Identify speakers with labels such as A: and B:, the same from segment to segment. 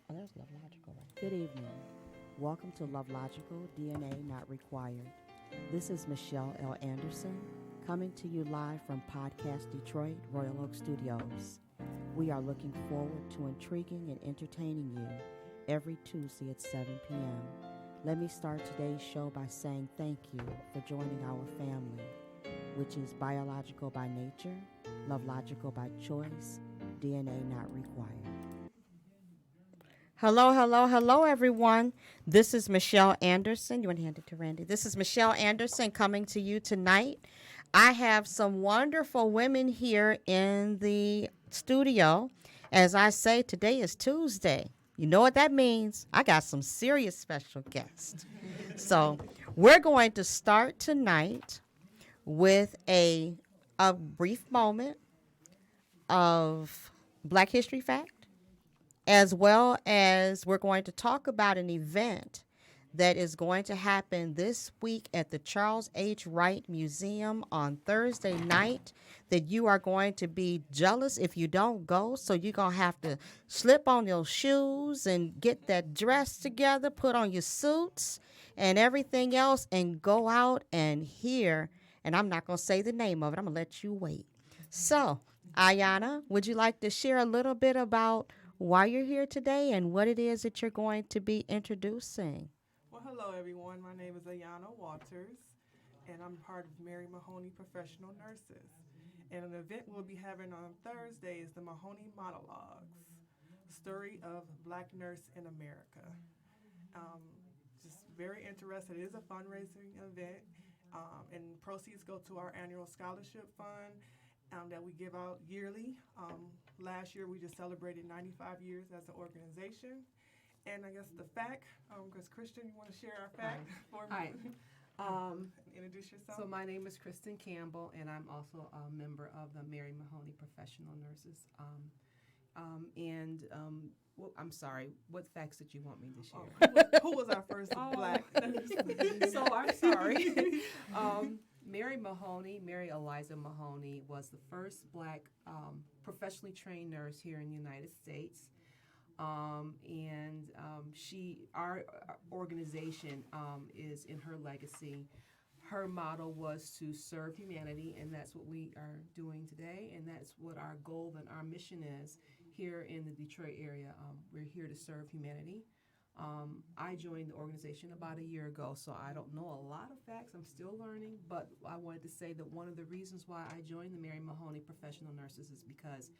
A: Oh, there's LoveLogical, right? Good evening. Welcome to LoveLogical, DNA Not Required. This is Michelle L. Anderson, coming to you live from Podcast Detroit, Royal Oak Studios. We are looking forward to intriguing and entertaining you every Tuesday at 7 p.m. Let me start today's show by saying thank you for joining our family, which is biological by nature, LoveLogical by choice, DNA Not Required. Hello, hello, hello, everyone. This is Michelle Anderson. You want to hand it to Randy? This is Michelle Anderson coming to you tonight. I have some wonderful women here in the studio. As I say, today is Tuesday. You know what that means? I got some serious special guests. So we're going to start tonight with a brief moment of Black History Fact, as well as we're going to talk about an event that is going to happen this week at the Charles H. Wright Museum on Thursday night that you are going to be jealous if you don't go. So you're going to have to slip on your shoes and get that dress together, put on your suits and everything else, and go out and hear. And I'm not going to say the name of it. I'm going to let you wait. So, Ayana, would you like to share a little bit about why you're here today and what it is that you're going to be introducing?
B: Well, hello everyone. My name is Ayana Walters, and I'm part of Mary Mahoney Professional Nurses. And an event we'll be having on Thursday is the Mahoney Monologues, Story of Black Nurse in America. Um, just very interested. It is a fundraising event, and proceeds go to our annual scholarship fund that we give out yearly. Last year we just celebrated 95 years as an organization. And I guess the fact, because Christian, you want to share our
C: Hi.
B: fact for
C: Hi.
B: me?
C: Um,
B: Introduce yourself.
C: so my name is Kristen Campbell, and I'm also a member of the Mary Mahoney Professional Nurses. And well, I'm sorry. What facts did you want me to
B: Oh,
C: share?
B: who was our first
C: Oh.
B: black nurse?
C: So I'm sorry. Mary Mahoney, Mary Eliza Mahoney, was the first black professionally trained nurse here in the United States. Our organization is in her legacy. Her motto was to serve humanity, and that's what we are doing today, and that's what our goal and our mission is here in the Detroit area. We're here to serve humanity. I joined the organization about a year ago, so I don't know a lot of facts. I'm still learning, but I wanted to say that one of the reasons why I joined the Mary Mahoney Professional Nurses is because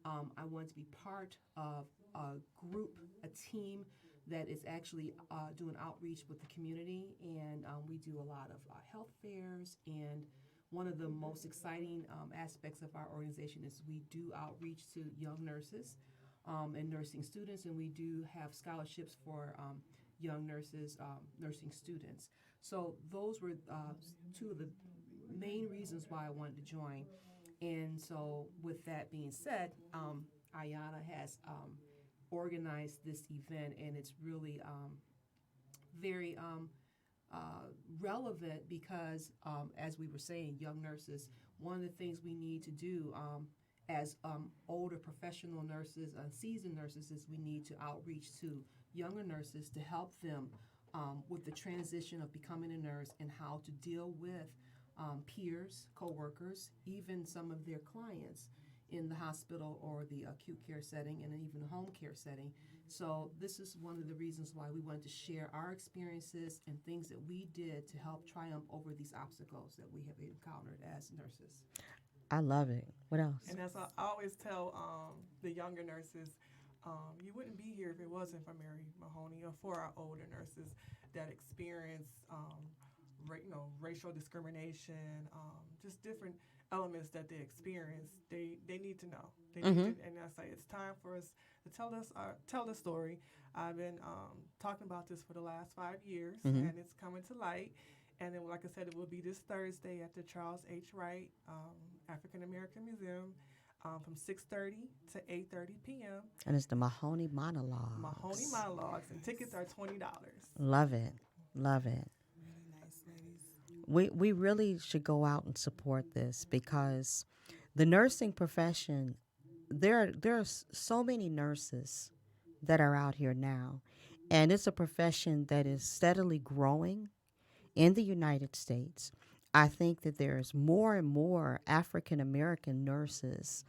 C: I wanted to be part of a group, a team that is actually doing outreach with the community, and we do a lot of health fairs. And one of the most exciting aspects of our organization is we do outreach to young nurses and nursing students, and we do have scholarships for young nurses, nursing students. So those were two of the main reasons why I wanted to join. And so, with that being said, Ayana has organized this event, and it's really very relevant because, as we were saying, young nurses, one of the things we need to do as older professional nurses and seasoned nurses is we need to outreach to younger nurses to help them with the transition of becoming a nurse and how to deal with peers, coworkers, even some of their clients in the hospital or the acute care setting and even home care setting. So this is one of the reasons why we wanted to share our experiences and things that we did to help triumph over these obstacles that we have encountered as nurses.
A: I love it. What else?
B: And as I always tell the younger nurses, you wouldn't be here if it wasn't for Mary Mahoney or for our older nurses that experience, racial discrimination, just different elements that they experience. They need to know. They need
A: Mm-hmm.
B: to, and I say it's time for us to tell the story. I've been talking about this for the last 5 years,
A: Mm-hmm.
B: and it's coming to light. And then, like I said, it will be this Thursday at the Charles H. Wright African American Museum from 6:30 to 8:30 p.m.
A: And it's the Mahoney
B: Mahoney
A: Monologues.
B: monologues, and tickets are $20.
A: Love it. Love it.
B: Really nice, ladies.
A: We really should go out and support this because the nursing profession, there are so many nurses that are out here now. And it's a profession that is steadily growing in the United States. I think that there's more and more African American nurses.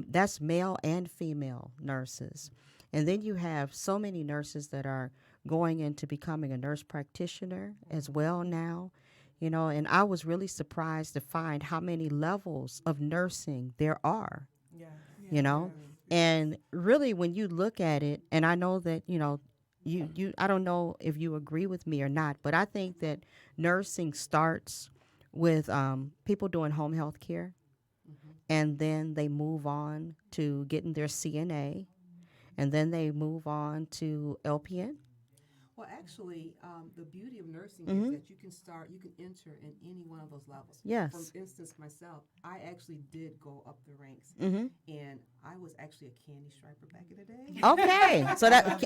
A: That's male and female nurses. And then you have so many nurses that are going into becoming a nurse practitioner as well now. You know, and I was really surprised to find how many levels of nursing there are,
B: Yeah.
A: you know. And really, when you look at it, and I know that, I don't know if you agree with me or not, but I think that nursing starts with people doing home health care, and then they move on to getting their CNA, and then they move on to LPN.
C: Well, actually, the beauty of nursing is
A: Mm-hmm.
C: that you can enter in any one of those levels.
A: Yes.
C: For instance, myself, I actually did go up the ranks,
A: Mm-hmm.
C: and I was actually a candy striper back in the day.
A: Okay, so that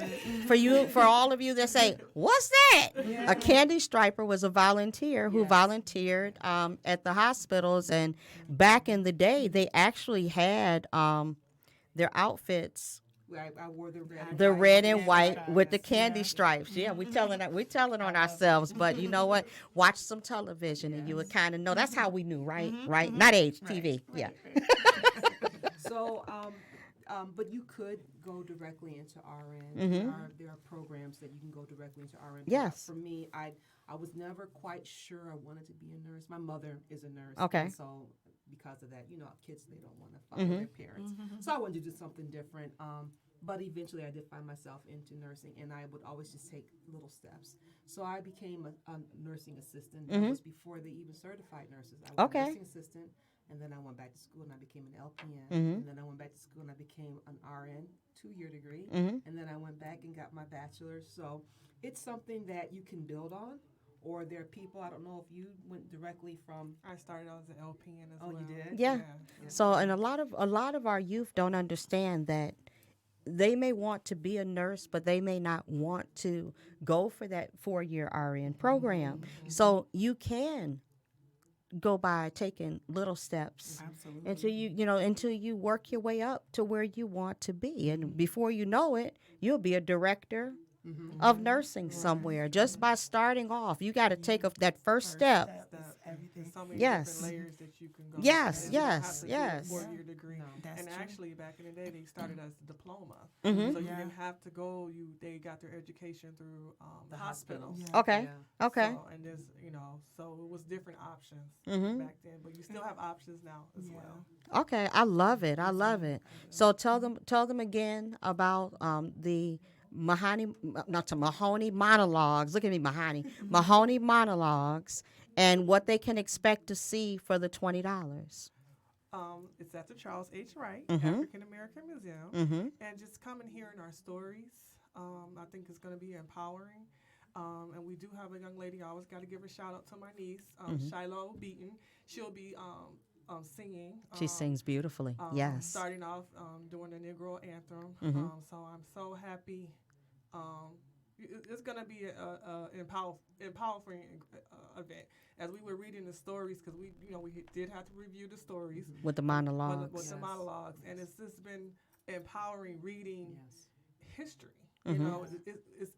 A: for all of you that say, "What's that?" A candy striper was a volunteer who
C: Yes.
A: volunteered at the hospitals, and back in the day, they actually had their outfits,
C: I wore the red,
A: the
C: white,
A: red and
C: and
A: white
C: stripes.
A: with the candy
D: Yeah.
A: stripes. Yeah, we telling on ourselves, but you know what? Watch some television, and you would kind of know. That's how we knew, right? Right? Not age TV. Yeah.
C: So, but you could go directly into RN.
A: Mhm.
C: There are programs that you can go directly into RN. But
A: Yes.
C: For me, I was never quite sure I wanted to be a nurse. My mother is a nurse.
A: Okay.
C: And so because of that, kids, they don't want to follow
A: Mhm.
C: their parents. So I wanted to do something different. But eventually I did find myself into nursing, and I would always just take little steps. So I became a nursing assistant. That was before they even certified nurses. I was
A: Okay.
C: a nursing assistant, and then I went back to school and I became an LPN.
A: Mhm.
C: And then I went back to school and I became an RN, 2-year degree.
A: Mhm.
C: And then I went back and got my bachelor's. So it's something that you can build on. Or there are people, I don't know if you went directly from.
B: I started out as an LPN as
C: Oh,
B: well.
C: you did?
A: Yeah. So, and a lot of our youth don't understand that they may want to be a nurse, but they may not want to go for that 4-year RN program. So you can go by taking little steps
D: Absolutely.
A: until you work your way up to where you want to be, and before you know it, you'll be a director of nursing somewhere just by starting off. You got to take that first step.
D: Is everything.
B: There's so many
A: Yes.
B: different layers that you can go.
A: Yes,
B: through. You don't
A: yes,
B: have to
A: yes.
B: do a 4-year degree.
C: No.
D: That's
B: And
D: true.
B: actually, back in the day, they started as a diploma.
A: Mhm.
B: So you
D: Yeah.
B: didn't have to go. They got their education through the hospitals.
D: Yeah.
A: Okay.
C: Yeah.
A: Okay.
B: So, and there's, so it was different options
A: Mhm.
B: back then, but you still have options now as
D: Yeah.
B: well.
A: Okay, I love it. I love it. So tell them again about the Mahoney monologues. Look at me, Mahoney monologues, and what they can expect to see for the $20.
B: It's at the Charles H. Wright
A: Mhm.
B: African American Museum,
A: Mm-hmm.
B: and just come and hearing our stories. I think it's going to be empowering. And we do have a young lady. I always got to give a shout out to my niece, Shiloh Beaton. She'll be singing.
A: She sings beautifully. Yes.
B: Starting off doing the Negro anthem.
A: Mhm.
B: So I'm so happy. It's going to be a empowering event. As we were reading the stories, because we did have to review the stories
A: With the
B: with
A: monologues.
B: the monologues, and it's just been empowering reading
C: Yes.
B: history.
A: Mhm.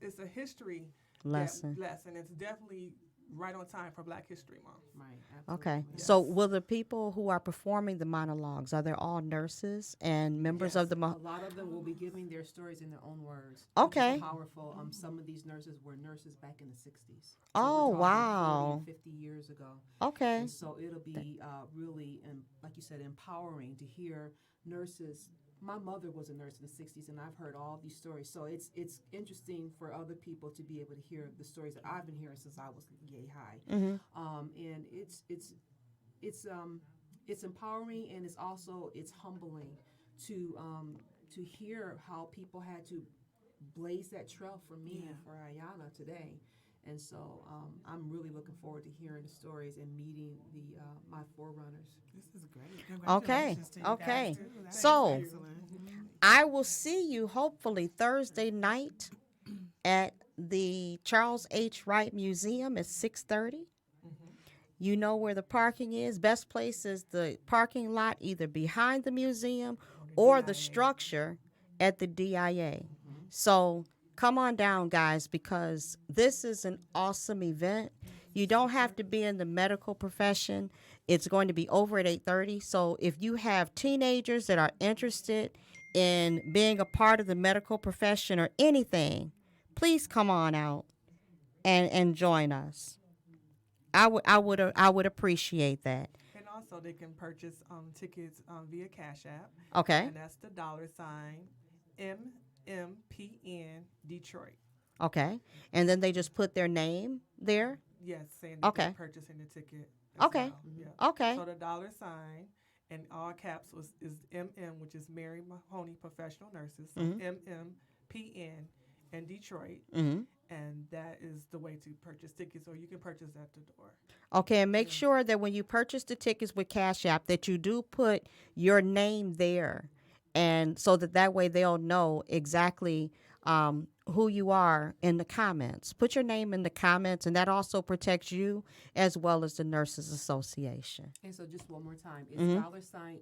B: It's a history
A: Lesson.
B: lesson. It's definitely right on time for Black History Month.
C: Right.
A: Okay.
C: Absolutely.
A: So will the people who are performing the monologues, are they all nurses and members of the
C: A lot of them will be giving their stories in their own words. which is
A: Okay.
C: powerful. Some of these nurses were nurses back in the 60s. So
A: Oh,
C: we're talking
A: wow.
C: 40 and 50 years ago.
A: Okay.
C: And so it'll be really, like you said, empowering to hear nurses. My mother was a nurse in the 60s, and I've heard all these stories. So it's interesting for other people to be able to hear the stories that I've been hearing since I was yay high.
A: Mhm.
C: And it's empowering, and it's humbling to hear how people had to blaze that trail for me and for Ayana today. And so I'm really looking forward to hearing the stories and meeting my forerunners.
D: This is great.
A: Okay,
D: Congratulations to you
A: okay.
D: guys, too. That is
A: So-
D: excellent.
A: I will see you hopefully Thursday night at the Charles H. Wright Museum at 6:30. You know where the parking is. Best place is the parking lot either behind the museum or the structure at the DIA. So come on down, guys, because this is an awesome event. You don't have to be in the medical profession. It's going to be over at 8:30. So if you have teenagers that are interested in being a part of the medical profession or anything, please come on out and join us. I would appreciate that.
B: And also, they can purchase tickets via Cash App,
A: Okay.
B: and that's the $ MMPN Detroit.
A: Okay. And then they just put their name there.
B: Yes, saying that
A: Okay.
B: they're purchasing the ticket. As
A: Okay.
B: Well. Yeah.
A: Okay.
B: So the $ and all caps is MM, which is Mary Mahoney Professional Nurses. So MMPN in Detroit,
A: Mm-hmm.
B: and that is the way to purchase tickets, or you can purchase at the door.
A: Okay, and make sure that when you purchase the tickets with Cash App that you do put your name there, and so that way they'll know exactly who you are in the comments. Put your name in the comments, and that also protects you as well as the Nurses Association.
C: And so just one more time, it's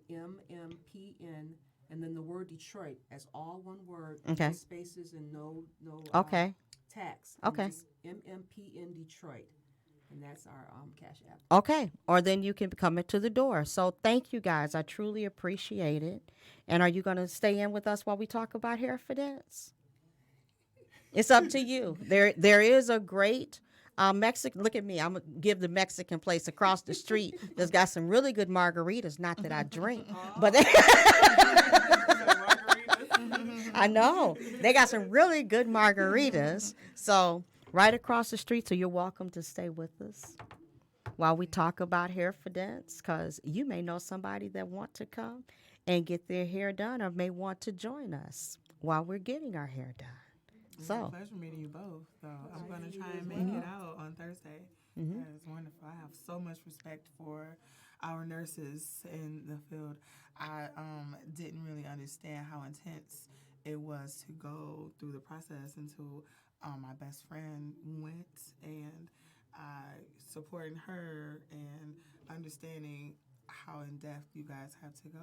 C: $MMPN and then the word Detroit as all one word,
A: Okay.
C: no spaces and no
A: Okay.
C: tax.
A: Okay.
C: Just MMPN Detroit, and that's our Cash App.
A: Okay, or then you can come into the door. So thank you guys. I truly appreciate it. And are you going to stay in with us while we talk about Herefordance? It's up to you. There is a great Mexican. Look at me. I'm gonna give the Mexican place across the street that's got some really good margaritas. Not that I drink, but I know they got some really good margaritas. So right across the street. So you're welcome to stay with us while we talk about Herefordance, because you may know somebody that want to come and get their hair done, or may want to join us while we're getting our hair done.
D: It's a
A: So.
D: pleasure meeting you both. So I'm going to try and make it out on Thursday. That is wonderful. I have so much respect for our nurses in the field. I didn't really understand how intense it was to go through the process until my best friend went, and supporting her and understanding how in depth you guys have to go.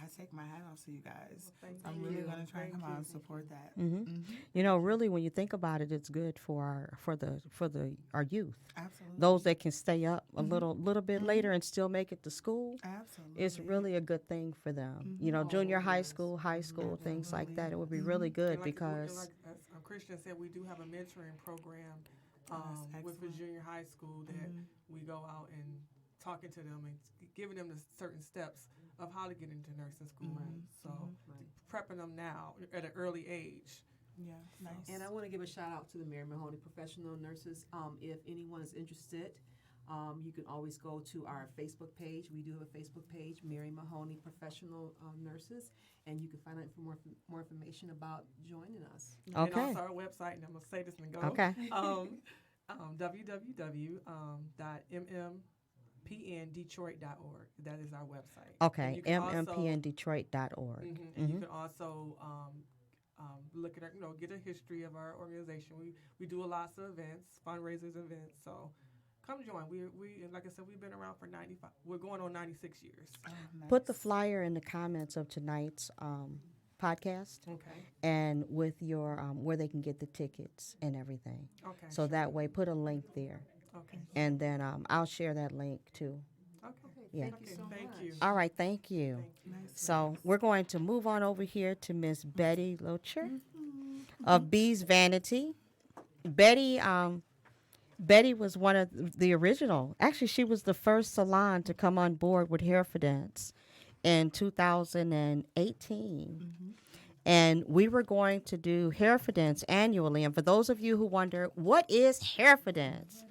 D: I take my hat off to you guys. I'm really going to try and come out and support that.
A: You know, really, when you think about it, it's good for our youth.
D: Absolutely.
A: Those that can stay up a little bit later and still make it to school.
D: Absolutely.
A: It's really a good thing for them. You know, junior high school, high school, things like that. It would be really good
B: And
A: because
B: like as Christian said, we do have a mentoring program
D: That's
B: with the
D: excellent.
B: junior high school that we go out and talking to them and giving them the certain steps of how to get into nursing school. So prepping them now at an early age.
D: Yeah, nice.
C: And I want to give a shout out to the Mary Mahoney Professional Nurses. If anyone is interested, you can always go to our Facebook page. We do have a Facebook page, Mary Mahoney Professional Nurses, and you can find out for more information about joining us.
A: Okay.
B: And also our website, and I'm going to say this and go.
A: Okay.
B: www.mmpndetroit.org. That is our website.
A: Okay,
B: And you can also-
A: mmpndetroit.org.
B: And you can also look at our, get a history of our organization. We do lots of events, fundraisers events. So come join. We like I said, we've been around for 95. We're going on 96 years.
A: Put the flyer in the comments of tonight's podcast,
B: Okay.
A: and with your where they can get the tickets and everything.
B: Okay.
A: So that way, put a link there,
B: Okay.
A: and then I'll share that link too.
B: Okay.
A: Yeah.
C: Thank you
B: Okay,
C: so
B: thank
C: much.
B: you.
A: All right, thank you.
D: Nice.
A: So we're going to move on over here to Miss Betty Locher of Bee's Vanity. Betty was one of the original. Actually, she was the first salon to come on board with Herefordance in 2018. And we were going to do Herefordance annually. And for those of you who wonder, what is Herefordance?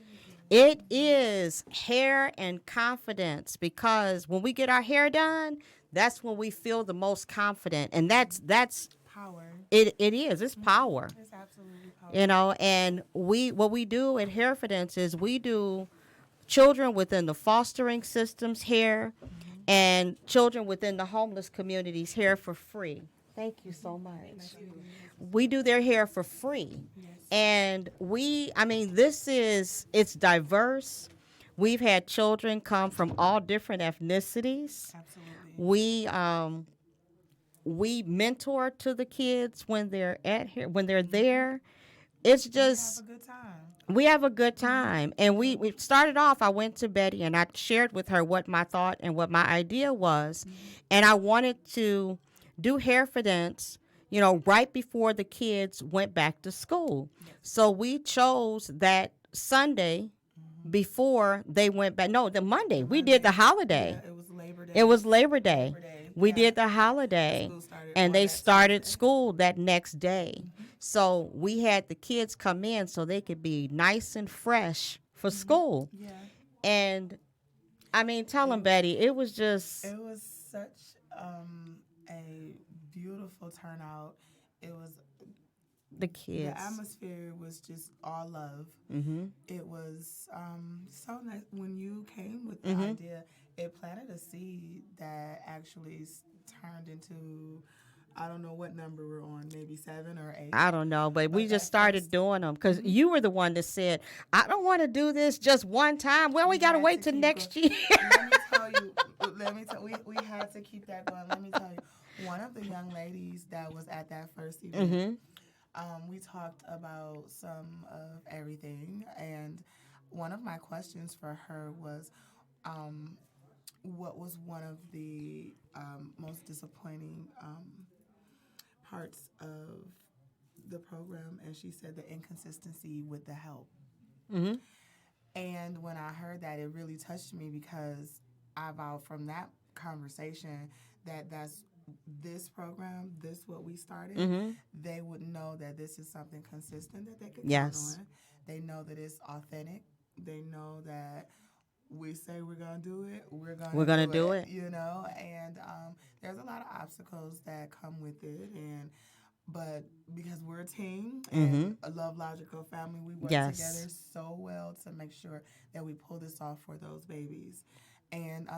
A: It is hair and confidence, because when we get our hair done, that's when we feel the most confident. And that's
D: Power.
A: it is. It's power.
D: It's absolutely power.
A: You know, and what we do at Herefordance is we do children within the fostering systems hair and children within the homeless communities hair for free. Thank you so much. We do their hair for free. And it's diverse. We've had children come from all different ethnicities.
D: Absolutely.
A: we mentor to the kids when they're at here, when they're there. It's
D: Have
A: just
D: a good time.
A: we have a good time. And we started off, I went to Betty and I shared with her what my thought and what my idea was. And I wanted to do hair for dance, right before the kids went back to school. So we chose that Sunday before they went back. No, the Monday. We did the holiday.
D: Yeah, it was Labor Day.
A: It was Labor Day.
D: Labor Day.
A: We
D: Yeah.
A: did the holiday,
D: School started
A: and
D: on
A: they
D: that
A: started
D: Tuesday.
A: school that next day. So we had the kids come in so they could be nice and fresh for school.
D: Yeah.
A: And I mean, tell them, Betty, it was just
D: It was such a beautiful turnout. It was
A: the kids.
D: The atmosphere was just all love. It was so nice when you came with the idea. It planted a seed that actually turned into, I don't know what number we're on, maybe 7 or 8.
A: I don't know, but we
D: But
A: just
D: that
A: started
D: first-
A: doing them because you were the one that said, I don't want to do this just one time. Well, we got to
D: had
A: wait
D: to
A: till
D: keep
A: next
D: going.
A: year.
D: Let me tell we had to keep that going. Let me tell you, one of the young ladies that was at that first event, we talked about some of everything, and one of my questions for her was, what was one of the most disappointing parts of the program? And she said the inconsistency with the help. And when I heard that, it really touched me because I vowed from that conversation that's this program, this what we started, they would know that this is something consistent that they could count on. They know that it's authentic. They know that we say we're gonna do it, we're gonna
A: do it.
D: And there's a lot of obstacles that come with it, but because we're a team and a LoveLogical family, we work together so well to make sure that we pull this off for those babies. And,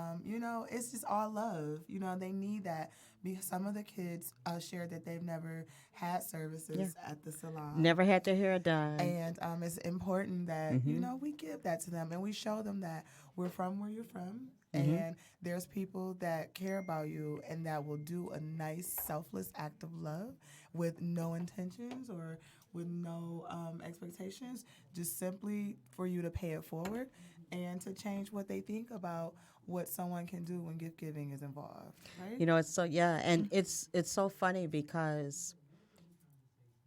D: it's just all love. They need that because some of the kids shared that they've never had services at the salon.
A: Never had their hair done.
D: And it's important that, we give that to them and we show them that we're from where you're from. And there's people that care about you and that will do a nice, selfless act of love with no intentions or with no expectations, just simply for you to pay it forward and to change what they think about what someone can do when gift giving is involved, right?
A: It's so and it's so funny because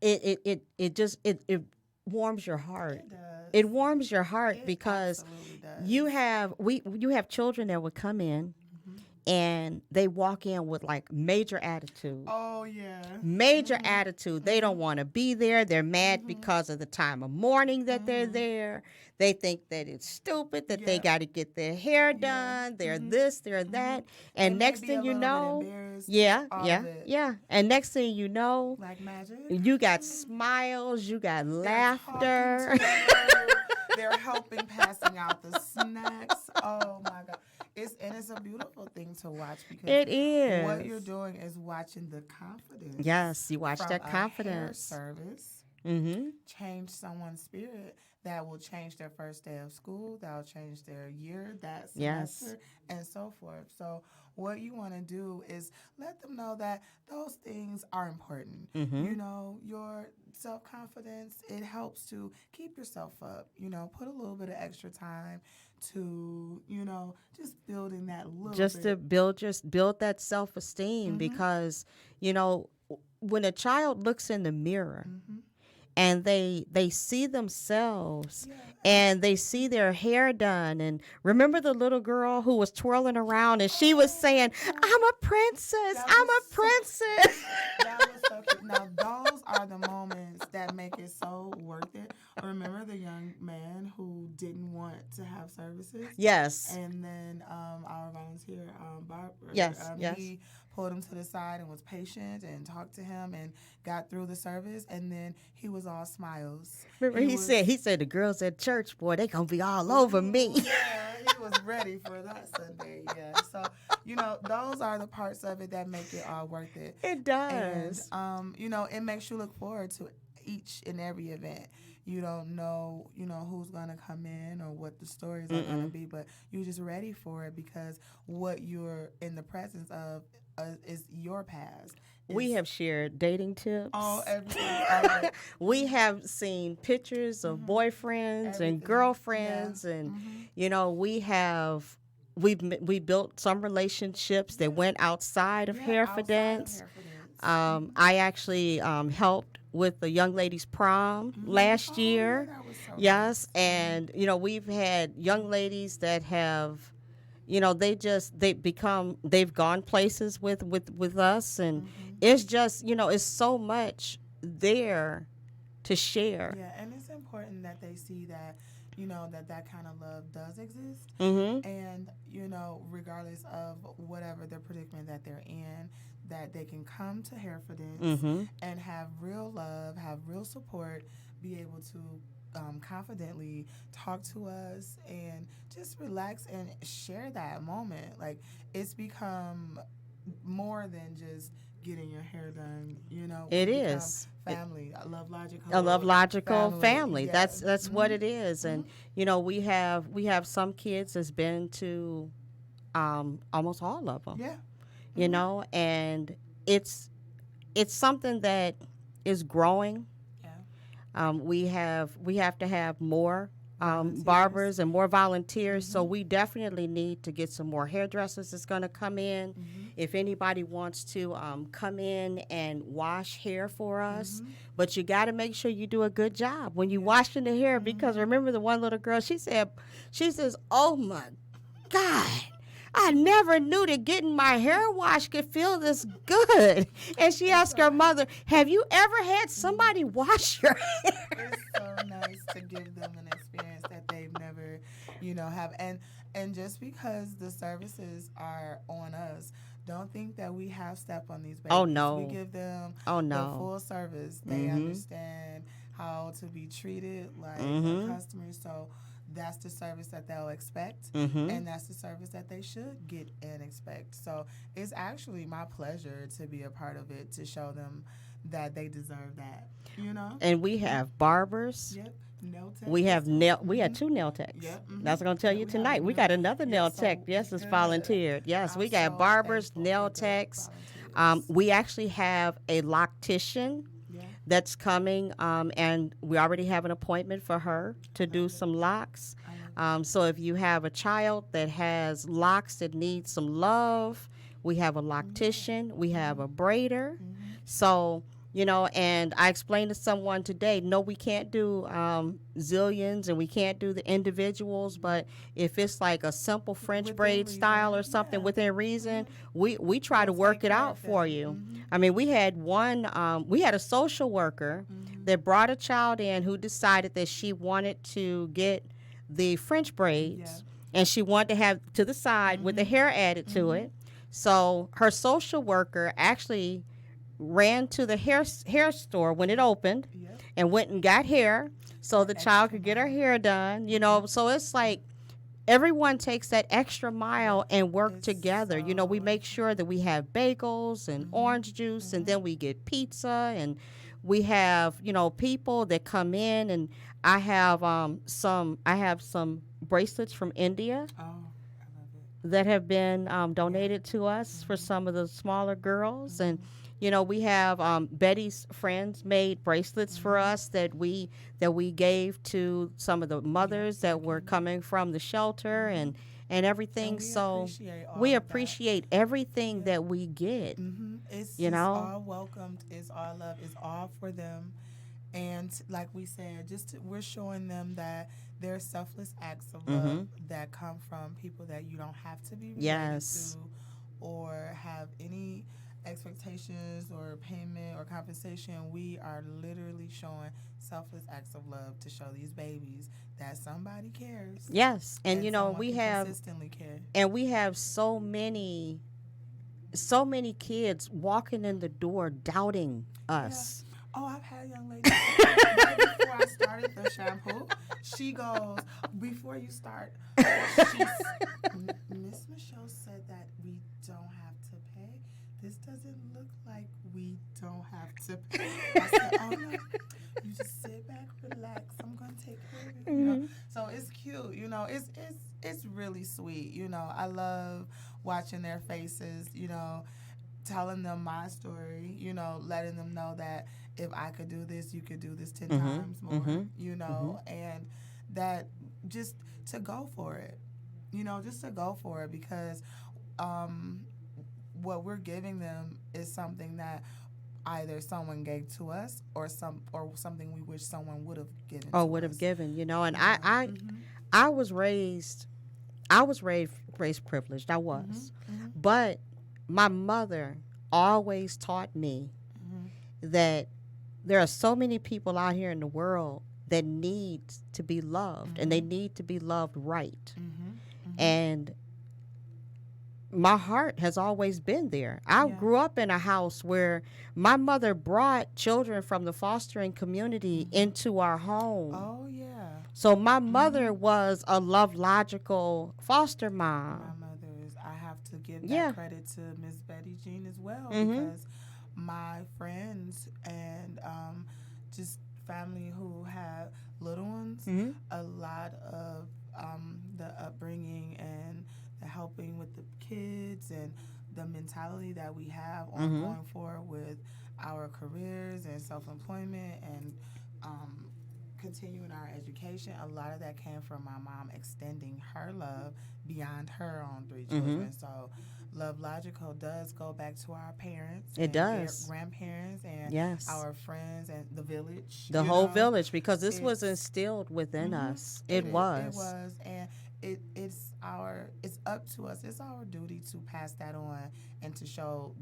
A: it just warms your heart.
D: It does.
A: It warms your heart
D: It
A: because
D: absolutely does.
A: you have children that would come in and they walk in with like major attitude.
D: Oh, yeah.
A: Major attitude. They don't want to be there. They're mad because of the time of morning that they're there. They think that it's stupid, that they got to get their hair done. They're this, they're that. And
D: They may
A: next
D: be
A: thing
D: a
A: you
D: little bit
A: know,
D: embarrassed
A: yeah.
D: of it.
A: And next thing you know,
D: Like magic.
A: you got smiles, you got
D: They're
A: laughter.
D: talking to her. They're helping, passing out the snacks. Oh, my God. It's a beautiful thing to watch because
A: It is.
D: what you're doing is watching the confidence.
A: Yes, you watch
D: from
A: that
D: a
A: confidence.
D: hair service change someone's spirit that will change their first day of school, that will change their year, that semester, and so forth. So what you want to do is let them know that those things are important. Your self-confidence, it helps to keep yourself up. Put a little bit of extra time to, just building that little
A: Just
D: bit.
A: to build that self-esteem because, when a child looks in the mirror and they see themselves and they see their hair done. And remember the little girl who was twirling around and she was saying, I'm a princess, I'm a princess.
D: That was so cute. Now, those are the moments that make it so worth it. Remember the young man who didn't want to have services?
A: Yes.
D: And then our volunteer, Barbara,
A: Yes.
D: he pulled him to the side and was patient and talked to him and got through the service. And then he was all smiles.
A: Remember he said the girls at church, boy, they gonna be all over me.
D: Yeah, he was ready for that Sunday. Yeah. So, those are the parts of it that make it all worth it.
A: It does.
D: And, it makes you look forward to each and every event. You don't know, who's going to come in or what the stories are going to be, but you're just ready for it because what you're in the presence of is your past.
A: We have shared dating tips.
D: all everything. All of it.
A: We have seen pictures of boyfriends and
D: Everything.
A: girlfriends,
D: Yeah.
A: and you know, we built some relationships that went outside of
D: Yeah,
A: Herefordance.
D: outside of Herefordance.
A: I actually helped with the young ladies' prom last
D: Oh,
A: year.
D: yeah, that was so
A: Yes,
D: nice.
A: and you know, we've had young ladies that have, you know, they've gone places with us, and it's just, you know, it's so much there to share.
D: Yeah, and it's important that they see that, that kind of love does exist.
A: Mm-hmm.
D: And, regardless of whatever the predicament that they're in, that they can come to Herefordance
A: Mm-hmm.
D: and have real love, have real support, be able to confidently talk to us and just relax and share that moment. Like, it's become more than just getting your hair done.
A: It
D: We become
A: is.
D: family. I love logical.
A: A love logical family.
D: Yeah.
A: That's what it is. And you know, we have some kids that's been to almost all of them.
D: Yeah.
A: You know, and it's something that is growing.
D: Yeah.
A: We have to have more
D: Volunteers.
A: barbers and more volunteers. So we definitely need to get some more hairdressers that's going to come in. If anybody wants to come in and wash hair for us, but you got to make sure you do a good job when you washing the hair, because remember the one little girl, she says, "Oh my God, I never knew that getting my hair washed could feel this good." And she asked her mother, "Have you ever had somebody wash your hair?"
D: It's so nice to give them an experience that they've never, have. And just because the services are on us, don't think that we half step on these babies.
A: Oh, no.
D: We give them
A: Oh,
D: the
A: no.
D: full service. They understand how to be treated like a customer. So that's the service that they'll expect, and that's the service that they should get and expect. So it's actually my pleasure to be a part of it, to show them that they deserve that.
A: And we have barbers.
D: Yep. Nail tech.
A: We have we had 2 nail techs.
D: Yep.
A: That's going to tell
D: Yeah,
A: you
D: we have
A: tonight.
D: a
A: We
D: nail-
A: got another nail
D: so
A: tech. Yes, it's
D: good.
A: volunteered. Yes,
D: I'm
A: we got
D: so
A: barbers,
D: thankful
A: nail
D: for the
A: techs.
D: volunteers.
A: We actually have a loctician
D: Yeah.
A: that's coming, and we already have an appointment for her to do some locks. So if you have a child that has locks that need some love, we have a loctician, we have a braider. So, you know, and I explained to someone today, no, we can't do zillions and we can't do the individuals, but if it's like a simple French
D: Within
A: braid
D: reason,
A: style or something
D: yeah.
A: within reason, we try to
D: We'll
A: work
D: take
A: it
D: care
A: out
D: of
A: for
D: them.
A: you. I mean, we had a social worker that brought a child in who decided that she wanted to get the French braids, and she wanted to have to the side with the hair added to it. So her social worker actually ran to the hair store when it opened and went and got hair so the child could get her hair done. You know, so it's like everyone takes that extra mile and work
D: It's
A: together. You know, we
D: so
A: make sure that we have bagels and orange juice, and then we get pizza, and we have, you know, people that come in, and I have some bracelets from India
D: Oh, I love it.
A: that have been donated to us for some of the smaller girls. And you know, we have Betty's friends made bracelets for us that we gave to some of the mothers that were coming from the shelter and everything.
D: And we
A: So
D: appreciate all
A: we
D: of that.
A: appreciate everything that we get.
D: It's
A: You
D: just
A: know?
D: all welcomed. It's all love. It's all for them. And like we said, we're showing them that there are selfless acts of love that come from people that you don't have to be related
A: Yes.
D: to or have any expectations or payment or compensation. We are literally showing selfless acts of love to show these babies that somebody cares.
A: Yes, and you know,
D: someone
A: we
D: can
A: have
D: consistently care.
A: and we have so many kids walking in the door doubting us.
D: Oh, I've had a young lady right before I started the shampoo. She goes, before you start, Miss Michelle said that we don't have to pay. This doesn't look like we don't have to pay. I said, oh no, you just sit back, relax. I'm gonna take care of it. You know, so it's cute. You know, it's really sweet. You know, I love watching their faces. You know. telling them my story, letting them know that if I could do this, you could do this 10
A: Mm-hmm.
D: times more, and that just to go for it, just to go for it because um, what we're giving them is something that either someone gave to us or something we wish someone would have given
A: Or
D: to
A: would have
D: us.
A: given, and
D: Yeah.
A: I was raised, raised privileged. I was, but my mother always taught me that there are so many people out here in the world that need to be loved, and they need to be loved right. And my heart has always been there. I grew up in a house where my mother brought children from the fostering community into our home.
D: Oh yeah.
A: So my mother was a LoveLogical foster mom.
D: My mother is. I have to give that
A: Yeah.
D: credit to Miss Betty Jean as well
A: Mhm.
D: because my friends and just family who have little ones,
A: Mhm.
D: a lot of the upbringing and the helping with the kids and the mentality that we have on going forward with our careers and self-employment and continuing our education, a lot of that came from my mom extending her love beyond her own three children. So Love Logical does go back to our parents.
A: It
D: and
A: does.
D: grandparents and
A: Yes.
D: our friends and the village.
A: The
D: you
A: whole
D: know.
A: village, because this was
D: It's-
A: instilled within us.
D: It
A: It was.
D: It was, and it's up to us. It's our duty to pass that on and to show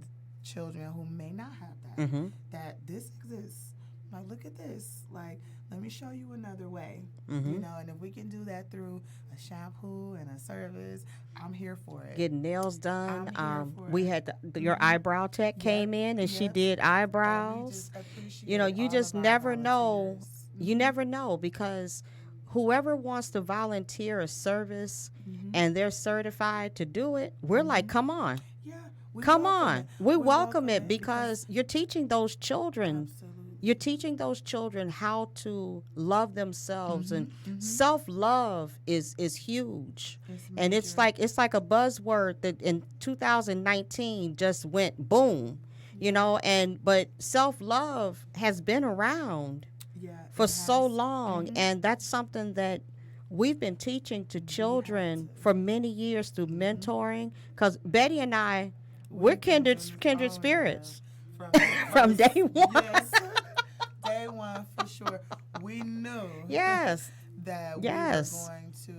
D: children who may not have that
A: Mhm.
D: that this exists. Like, look at this. Like, let me show you another way.
A: Mhm.
D: And if we can do that through a shampoo and a service, I'm here for it.
A: Getting nails done.
D: I'm here for
A: We
D: it.
A: had your eyebrow tech came in, and she
D: Yep.
A: did
D: And we
A: eyebrows.
D: just appreciate
A: You
D: all
A: just
D: of our
A: never know.
D: volunteers.
A: You never know, because whoever wants to volunteer a service and they're certified to do it, we're like, come on.
D: Yeah, we
A: Come
D: welcome
A: on.
D: it.
A: We
D: We
A: welcome it because you're teaching those children.
D: Absolutely.
A: You're teaching those children how to love themselves, and
D: Mm-hmm.
A: self-love is huge.
D: It's
A: And it's
D: major.
A: like a buzzword that in 2019 just went boom. But self-love has been around
D: Yeah,
A: for
D: it
A: so
D: has.
A: long, and that's something that we've been teaching to children for many years through mentoring, because Betty and I, we're
D: We've been
A: kindred
D: doing this-
A: kindred
D: oh, yeah.
A: spirits
D: From,
A: from day one.
D: Yes. Day one for sure. We knew
A: Yes.
D: that
A: Yes.
D: we were going to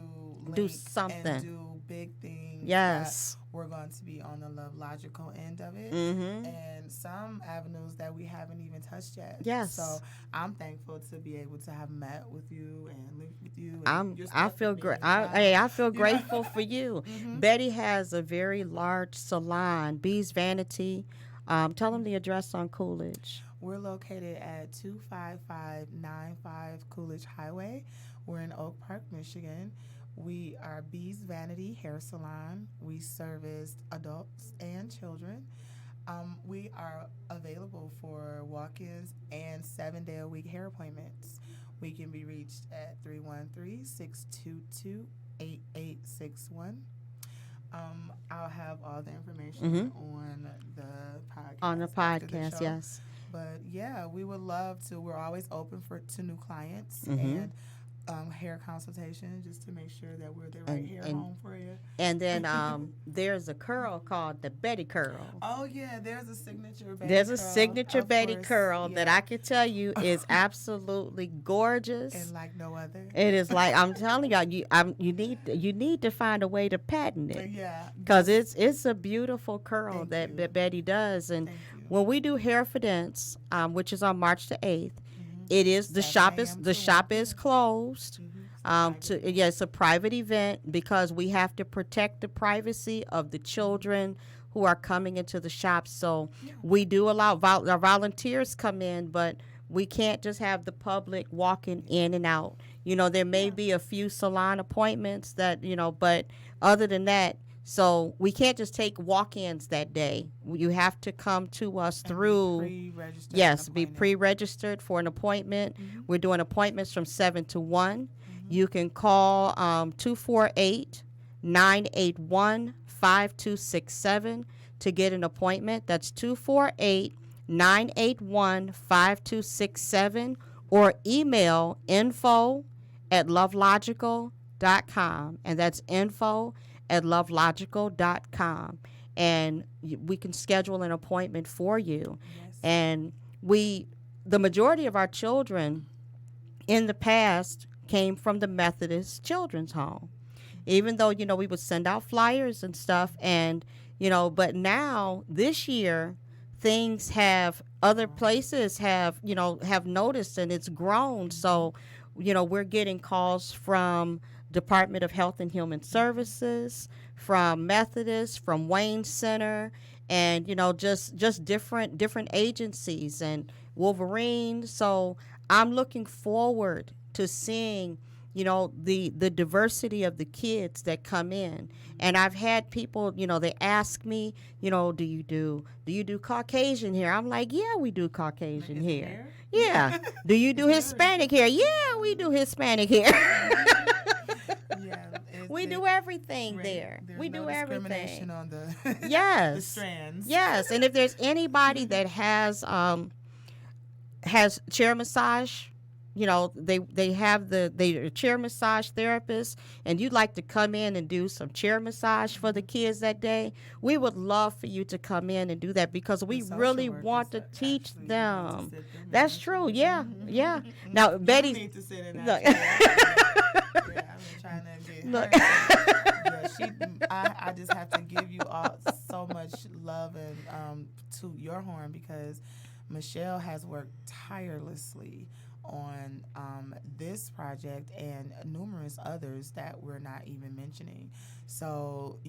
A: Do
D: link
A: something.
D: and do big things.
A: Yes.
D: That we're going to be on the Love Logical end of it.
A: Mm-hmm.
D: And some avenues that we haven't even touched yet.
A: Yes.
D: So I'm thankful to be able to have met with you and lived with you. And you're
A: I
D: stuck
A: feel
D: with me
A: great.
D: as well.
A: I feel
D: You know?
A: grateful for you. Betty has a very large salon, Bee's Vanity. Tell them the address on Coolidge.
D: We're located at 25595 Coolidge Highway. We're in Oak Park, Michigan. We are Bee's Vanity Hair Salon. We service adults and children. We are available for walk-ins and 7-day-a-week hair appointments. We can be reached at 313-622-8861. I'll have all the information on the podcast.
A: On the
D: after
A: podcast,
D: show.
A: yes.
D: But yeah, we would love to. We're always open to new clients and hair consultation just to make sure that we're the right hair home for you.
A: And then there's a curl called the Betty Curl.
D: Oh yeah, there's a signature Betty
A: There's a
D: curl,
A: signature
D: of
A: Betty
D: course.
A: curl that
D: Yeah.
A: I can tell you is absolutely gorgeous.
D: And like no other.
A: It is like, I'm telling y'all, you need to find a way to patent it,
D: Yeah.
A: because it's a beautiful curl
D: Thank
A: that,
D: you.
A: that Betty does. And
D: Thank you.
A: when we do Hair Fidence, which is on March the 8th, it is the
D: 7
A: shop
D: a.m.
A: is
D: to 1
A: closed. It's a private event because we have to protect the privacy of the children who are coming into the shop. So we do allow our volunteers come in, but we can't just have the public walking in and out. There may be a few salon appointments that, but other than that, so we can't just take walk-ins that day. You have to come to us through.
D: Pre-registered
A: Yes, be
D: appointment.
A: pre-registered for an appointment. We're doing appointments from 7 to 1. You can call 248-981-5267 to get an appointment. That's 248-981-5267, or email info@lovelogical.com, and that's info@lovelogical.com, and we can schedule an appointment for you.
D: Yes.
A: And the majority of our children in the past came from the Methodist Children's Home. Even though, we would send out flyers and stuff, and, but now this year other places have noticed, and it's grown. So, we're getting calls from Department of Health and Human Services, from Methodist, from Wayne Center, and, just different agencies, and Wolverine. So I'm looking forward to seeing, the diversity of the kids that come in. And I've had people, they ask me, do you do Caucasian hair? I'm like, yeah, we do Caucasian hair. Yeah. Do you do Hispanic hair? Yeah, we do Hispanic hair.
D: Yeah,
A: we do everything there.
D: There's
A: We
D: no
A: do everything.
D: discrimination on the
A: Yes.
D: the strands.
A: Yes, and if there's anybody that has chair massage, they have they chair massage therapists, and you'd like to come in and do some chair massage for the kids that day, we would love for you to come in and do that, because we
D: social
A: really
D: workers
A: want to
D: that
A: teach
D: actually need to
A: them.
D: sit there,
A: That's
D: man.
A: true. Yeah. Now
D: You
A: Betty,
D: need to sit in that
A: look.
D: chair. Yeah, I've been trying to get
A: Look.
D: her. I just have to give you all so much love and to your horn, because Michelle has worked tirelessly on this project and numerous others that we're not even mentioning. So,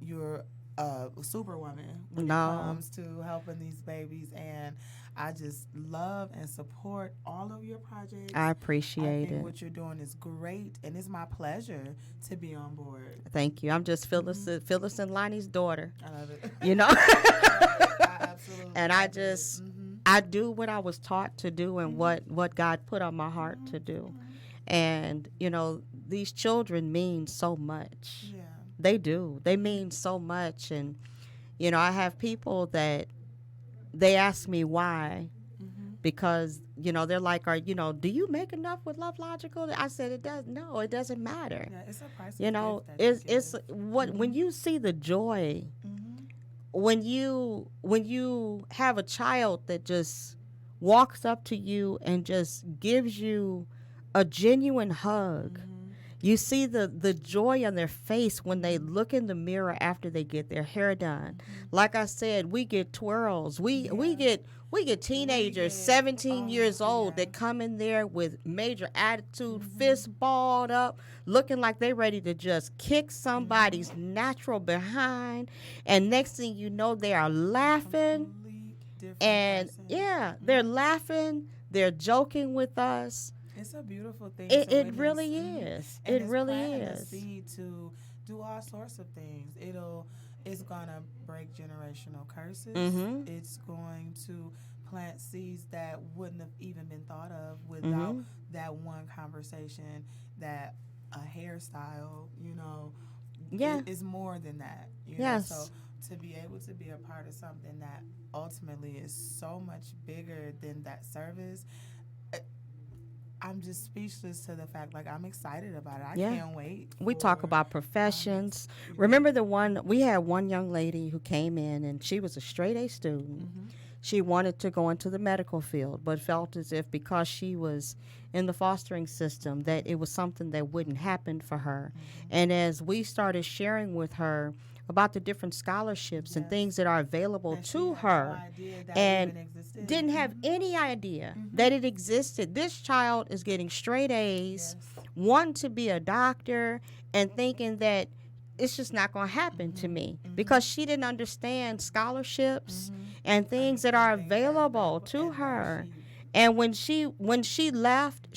D: you're a superwoman when it comes to helping these babies, and I just love and support all of your projects.
A: I appreciate
D: I think
A: it.
D: what you're doing is great, and it's my pleasure to be on board.
A: Thank you. I'm just Phyllis and Lonnie's daughter.
D: I love it.
A: I
D: Absolutely.
A: And
D: love
A: I
D: it.
A: just,
D: Mhm.
A: I do what I was taught to do, and what God put on my heart to do. And, these children mean so much.
D: Yeah.
A: They do. They mean so much. And, I have people that they ask me why, because, they're like, do you make enough with LoveLogical? I said, it doesn't matter.
D: Yeah, it's a price.
A: It's what, when you see the joy, when you have a child that just walks up to you and just gives you a genuine hug, you see the joy on their face when they look in the mirror after they get their hair done. Like I said, we get twirls. We get teenagers, 17 years old, that come in there with major attitude, fist balled up, looking like they ready to just kick somebody's natural behind. And next thing you know, they are laughing. And they're laughing. They're joking with us.
D: It's a beautiful thing.
A: It really is.
D: And
A: It
D: it's
A: really
D: planting a
A: is.
D: seed to do all sorts of things. It's gonna break generational curses. It's going to plant seeds that wouldn't have even been thought of without that one conversation, that a hairstyle, is more than that.
A: Yes.
D: So to be able to be a part of something that ultimately is so much bigger than that service, I'm just speechless to the fact, I'm excited about it. I can't wait.
A: We talk about professions. Remember we had one young lady who came in, and she was a straight A student. She wanted to go into the medical field, but felt as if because she was in the fostering system that it was something that wouldn't happen for her. And as we started sharing with her about the different scholarships and things that are available to her, and didn't have any idea that it existed. This child is getting straight A's, wanting to be a doctor, and thinking that it's just not going to happen to me, because she didn't understand scholarships and things that are available to her. And when she left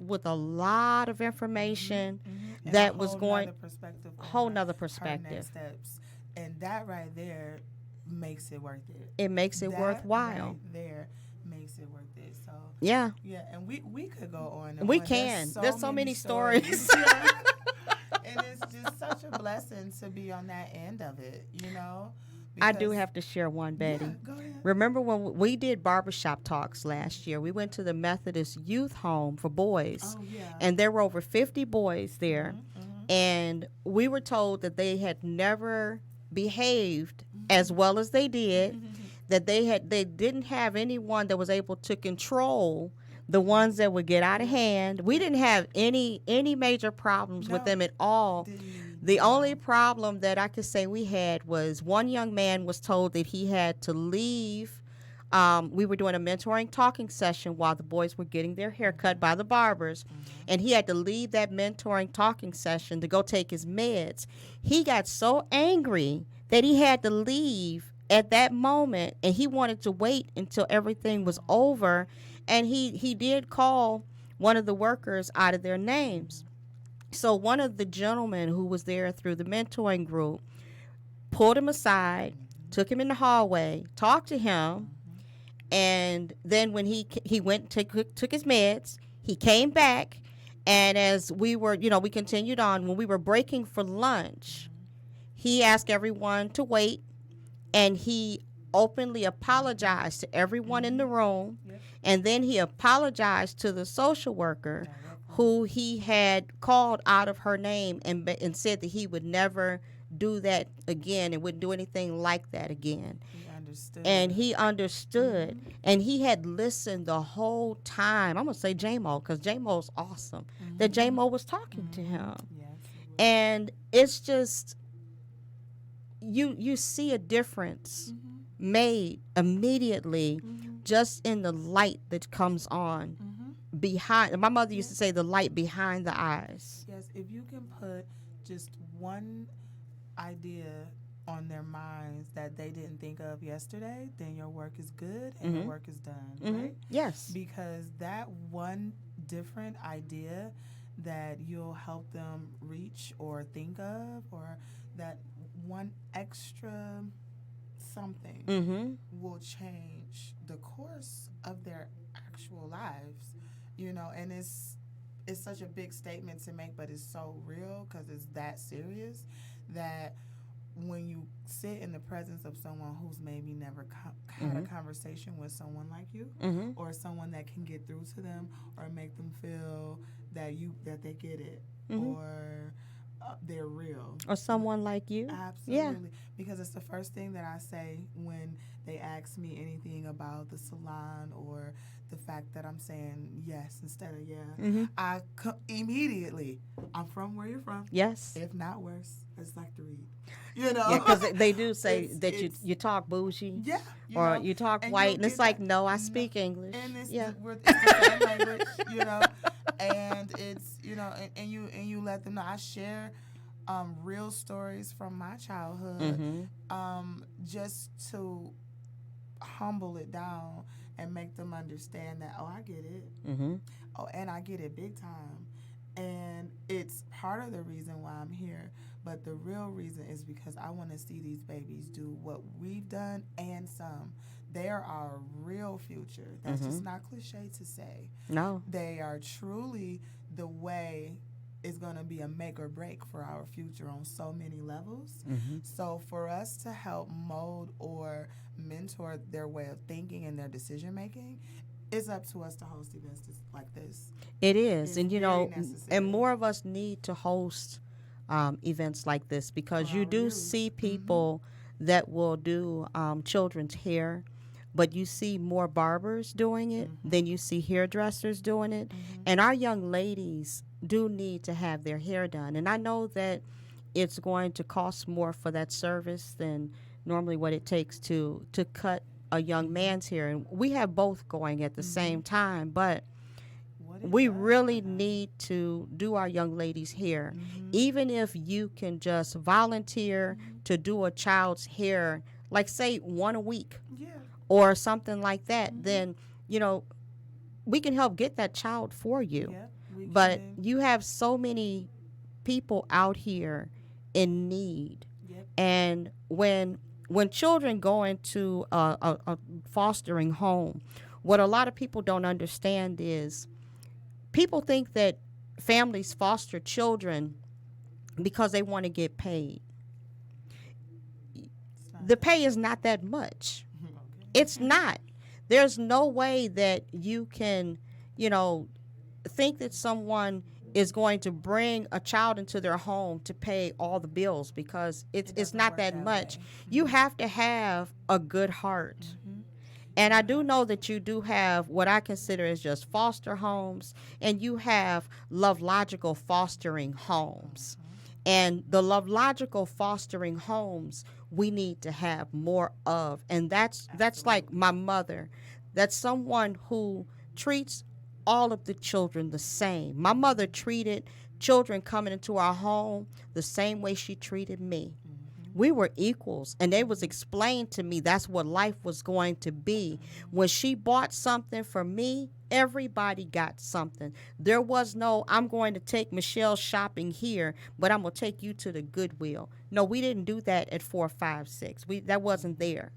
A: with a lot of information that was going whole nother perspective.
D: Her next steps. And that right there makes it worth it.
A: It makes it worthwhile.
D: Right there makes it worth it. So
A: yeah,
D: and we could go on. And
A: we
D: on.
A: can. There's so many stories.
D: And it's just such a blessing to be on that end of it,
A: I do
D: Because-
A: have to share one, Betty.
D: Yeah, go ahead.
A: Remember when we did barbershop talks last year? We went to the Methodist Youth Home for boys,
D: Oh yeah.
A: and there were over 50 boys there, and we were told that they had never behaved as well as they did, that they didn't have anyone that was able to control the ones that would get out of hand. We didn't have any major problems with
D: No.
A: them at all.
D: Didn't-
A: The only problem that I could say we had was one young man was told that he had to leave. We were doing a mentoring talking session while the boys were getting their hair cut by the barbers, and he had to leave that mentoring talking session to go take his meds. He got so angry that he had to leave at that moment, and he wanted to wait until everything was over, and he did call one of the workers out of their names. So one of the gentlemen who was there through the mentoring group pulled him aside, took him in the hallway, talked to him, and then when he went took his meds, he came back, and as we were, we continued on. When we were breaking for lunch, he asked everyone to wait, and he openly apologized to everyone in the room, and then he apologized to the social worker who he had called out of her name and said that he would never do that again and wouldn't do anything like that again.
D: He understood.
A: And he understood, and he had listened the whole time. I'm going to say J-Mo, because J-Mo's awesome, that J-Mo was talking to him.
D: Yes.
A: And it's just, you see a difference made immediately just in the light that comes on behind. My mother used to say the light behind the eyes.
D: Yes, if you can put just one idea on their minds that they didn't think of yesterday, then your work is good and your work is done, right?
A: Yes.
D: Because that one different idea that you'll help them reach or think of, or that one extra something will change the course of their actual lives, and it's such a big statement to make, but it's so real because it's that serious that when you sit in the presence of someone who's maybe never had a conversation with someone like you, or someone that can get through to them or make them feel that they get it, or they're real,
A: Or someone like you.
D: absolutely.
A: Yeah.
D: Because it's the first thing that I say when they ask me anything about the salon, or the fact that I'm saying yes instead of yeah. I immediately, I'm from where you're from.
A: Yes.
D: If not worse, it's like to read.
A: Yeah, because they do say
D: It's-
A: that
D: it's-
A: you talk bougie,
D: Yeah.
A: or you talk
D: and
A: white,
D: you'll
A: and it's
D: get
A: like,
D: that-
A: no, I speak English.
D: And it's
A: Yeah.
D: it's the same language, and it's and you let them know. I share real stories from my childhood, just to humble it down and make them understand that, I get it. Oh, and I get it big time. And it's part of the reason why I'm here. But the real reason is because I want to see these babies do what we've done and some. They are our real future. That's just not cliche to say.
A: No.
D: They are truly the way is going to be a make or break for our future on so many levels. So for us to help mold or mentor their way of thinking and their decision making, it's up to us to host events like this.
A: It is.
D: It's
A: And,
D: very necessary.
A: and more of us need to host events like this, because
D: For
A: you
D: our
A: do
D: youth.
A: see people that will do children's hair, but you see more barbers doing it than you see hairdressers doing it. And our young ladies do need to have their hair done. And I know that it's going to cost more for that service than normally what it takes to cut a young man's hair. And we have both going at the same time, but
D: What it
A: we
D: does
A: really
D: for them.
A: need to do our young ladies' hair. Even if you can just volunteer to do a child's hair, like say one a week
D: Yeah.
A: or something like that, then, we can help get that child for you.
D: Yep, we
A: But
D: can.
A: you have so many people out here in need.
D: Yep.
A: And when children go into a fostering home, what a lot of people don't understand is people think that families foster children because they want to get paid.
D: It's not
A: the pay is not that much.
D: Okay.
A: It's not. There's no way that you can, you know, think that someone is going to bring a child into their home to pay all the bills, because it's
D: doesn't
A: not
D: work
A: that
D: that
A: much.
D: way.
A: You have to have a good heart.
D: Mm-hmm.
A: And I do know that you do have what I consider as just foster homes, and you have LoveLogical fostering homes. And the LoveLogical fostering homes we need to have more of. And that's like my mother. That's someone who treats all of the children the same. My mother treated children coming into our home the same way she treated me. We were equals, and they was explained to me that's what life was going to be. When she bought something for me, everybody got something. There was no, I'm going to take Michelle shopping here, but I'm going to take you to the Goodwill. No, we didn't do that at 456. That wasn't there.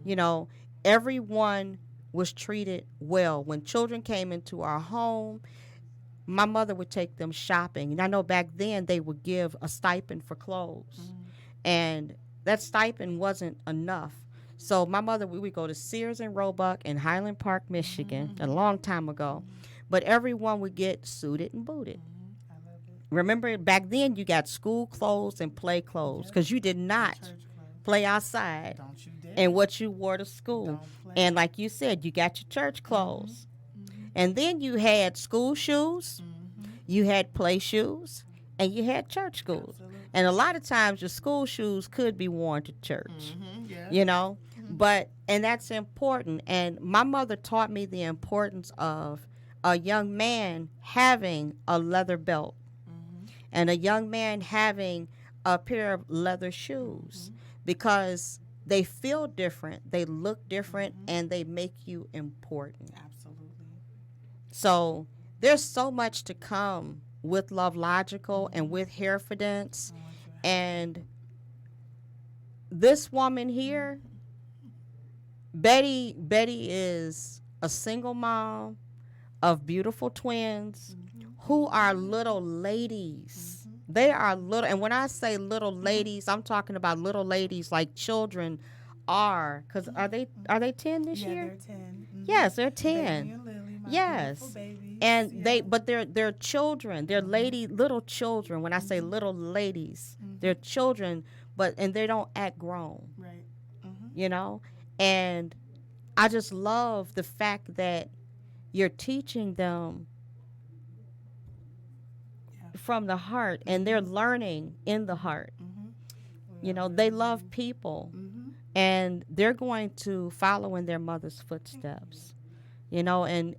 A: You know, everyone was treated well. When children came into our home, my mother would take them shopping. And I know back then they would give a stipend for clothes. And that stipend wasn't enough. So my mother, we would go to Sears and Roebuck in Highland Park, Michigan, a long time ago. But everyone would get suited and booted.
D: I love it.
A: Remember, back then you got school clothes and play clothes, because you did not
D: Church clothes.
A: play outside
D: Don't you dare.
A: and what you wore to school.
D: Don't play.
A: And like you said, you got your church clothes. And then you had school shoes, you had play shoes, and you had church shoes.
D: Absolutely.
A: And a lot of times your school shoes could be worn to church,
D: Yeah.
A: you know. And that's important. And my mother taught me the importance of a young man having a leather belt and a young man having a pair of leather shoes, because they feel different, they look different, and they make you important.
D: Absolutely.
A: So there's so much to come with LoveLogical and with Herefordance. And this woman here, Betty is a single mom of beautiful twins who are little ladies. They are little, and when I say little ladies, I'm talking about little ladies like children are. Because are they 10 this
D: Yeah,
A: year?
D: they're 10.
A: Yes, they're
D: Baby
A: 10.
D: and Lily, my
A: Yes.
D: beautiful babies.
A: And
D: Yeah.
A: they're children. They're little children. When I say little ladies, they're children, and they don't act grown,
D: Right.
A: you know? And I just love the fact that you're teaching them from the heart, and they're learning in the heart. You know, they love people, and they're going to follow in their mother's footsteps. You know, and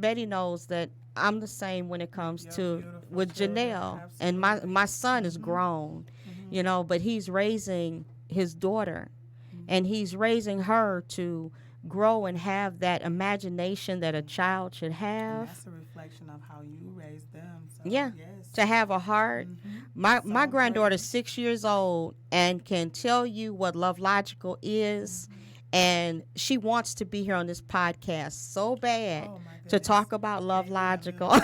A: Betty knows that I'm the same when it comes
D: You're
A: to
D: beautiful
A: with
D: children,
A: Janelle. And my son is grown, you know, but he's raising his daughter, and he's raising her to grow and have that imagination that a child should
D: And
A: have.
D: that's a reflection of how you raised them. So,
A: Yeah.
D: yes.
A: To have a heart. My granddaughter's 6 years old and can tell you what LoveLogical is, and she wants to be here on this podcast so bad
D: Oh, my
A: to
D: goodness.
A: talk about LoveLogical.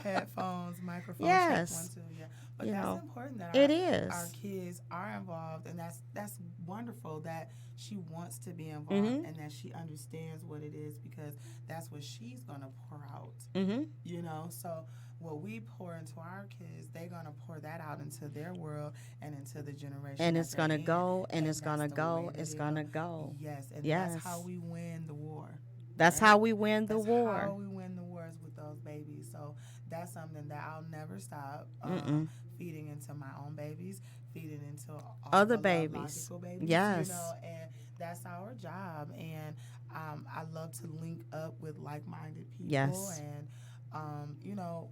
D: Headphones, microphones.
A: Yes.
D: One, two, yeah. But
A: You
D: that's
A: know,
D: important that
A: it
D: our
A: is.
D: kids are involved, and that's wonderful that she wants to be involved and that she understands what it is, because that's what she's gonna pour out. You know, so what we pour into our kids, they're gonna pour that out into their world and into the generation.
A: And
D: that
A: it's
D: they're
A: going to
D: in.
A: go, and it's
D: that's
A: going to
D: the
A: go,
D: way that
A: it's
D: it
A: going to
D: goes.
A: go.
D: Yes, and
A: Yes.
D: that's how we win the war.
A: That's
D: right?
A: how we win the
D: That's
A: war.
D: how we win the wars with those babies. So that's something that I'll never stop feeding into my own babies, feeding into all
A: Other
D: the
A: babies.
D: LoveLogical babies.
A: Yes.
D: You know, and that's our job. And I love to link up with like-minded people.
A: Yes.
D: And you know,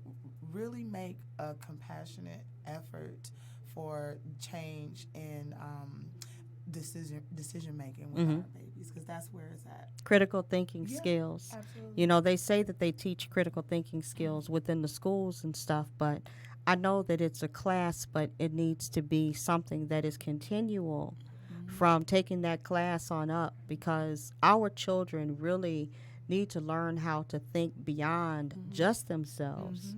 D: really make a compassionate effort for change in decision making with our babies, because that's where it's at.
A: Critical thinking
D: Yeah,
A: skills.
D: Absolutely.
A: You know, they say that they teach critical thinking skills within the schools and stuff, but I know that it's a class, but it needs to be something that is continual from taking that class on up, because our children really need to learn how to think beyond just themselves.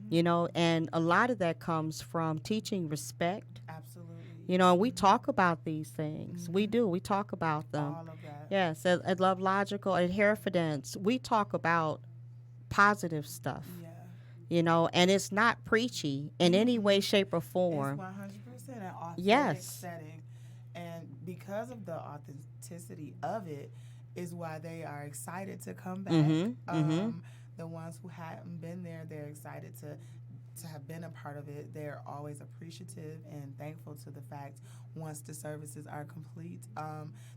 A: You know, and a lot of that comes from teaching respect.
D: Absolutely.
A: You know, we talk about these things. We do. We talk about them.
D: All of that.
A: Yes, at LoveLogical, at Herefordance, we talk about positive stuff.
D: Yeah.
A: You know, and it's not preachy in any way, shape, or
D: It's
A: form.
D: 100% an authentic
A: Yes.
D: setting. And because of the authenticity of it is why they are excited to come back. The ones who hadn't been there, they're excited to have been a part of it. They're always appreciative and thankful to the fact once the services are complete.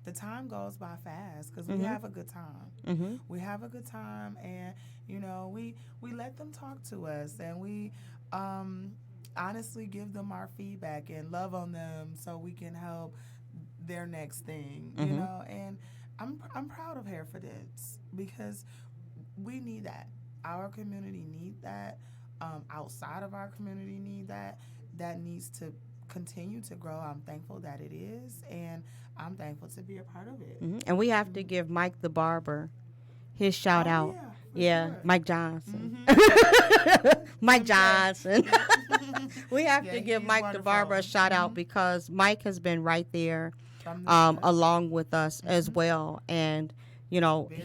D: The time goes by fast because we have a good time. We have a good time, and you know, we let them talk to us, and we honestly give them our feedback and love on them so we can help their next thing. You know, and I'm proud of Herefordance because we need that. Our community need that. Outside of our community need that. That needs to continue to grow. I'm thankful that it is, and I'm thankful to be a part of it.
A: And we have to give Mike the barber his shout out.
D: Yeah, for sure.
A: Mike Johnson. Mike Johnson. We have to give
D: he's
A: Mike the barber a
D: wonderful.
A: shout out because Mike has been right there
D: From the
A: along with us as well. And you know,
D: Very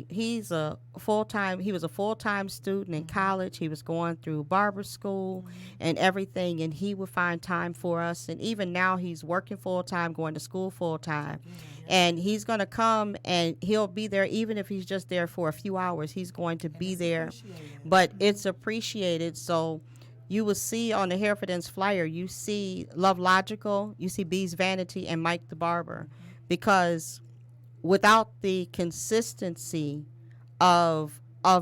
A: he was a full-time student in college. He was going through barber school and everything, and he would find time for us. And even now he's working full-time, going to school full-time. And he's going to come and he'll be there even if he's just there for a few hours. He's going to be there. But it's appreciated. So you will see on the Herefordance flyer, you see LoveLogical, you see Bee's Vanity, and Mike the Barber. Because without the consistency of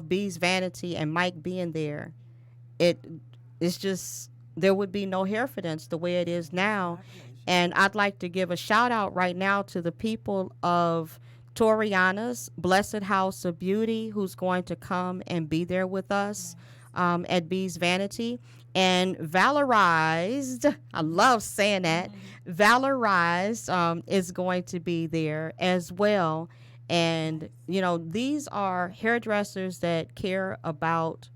A: Bee's Vanity and Mike being there, it's just, there would be no Herefordance the way it is now. And I'd like to give a shout out right now to the people of Toriana's Blessed House of Beauty, who's going to come and be there with us at Bee's Vanity. And Valorized, I love saying that, Valorized is going to be there as well. And, you know, these are hairdressers that care about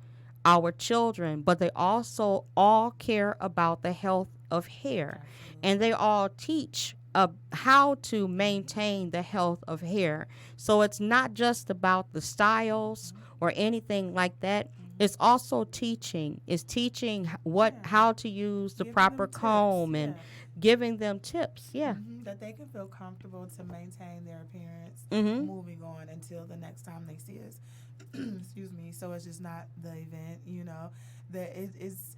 A: our children, but they also all care about the health of hair. And they all teach how to maintain the health of hair. So it's not just about the styles or anything like that. It's also teaching. It's teaching how to use the
D: Giving
A: proper
D: them tips,
A: comb and giving them tips. Yeah.
D: that they can feel comfortable to maintain their appearance moving on until the next time they see us. Excuse me. So it's just not the event, you know, that it's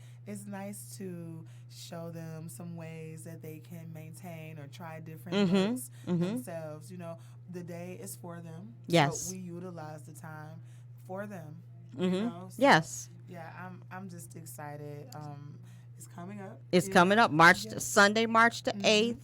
D: nice to show them some ways that they can maintain or try different looks themselves. You know, the day is for them.
A: Yes.
D: So we utilize the time for them.
A: Mm-hmm.
D: You know? So,
A: Yes.
D: Yeah, I'm just excited. It's coming up.
A: It's coming up Sunday, March the 8th.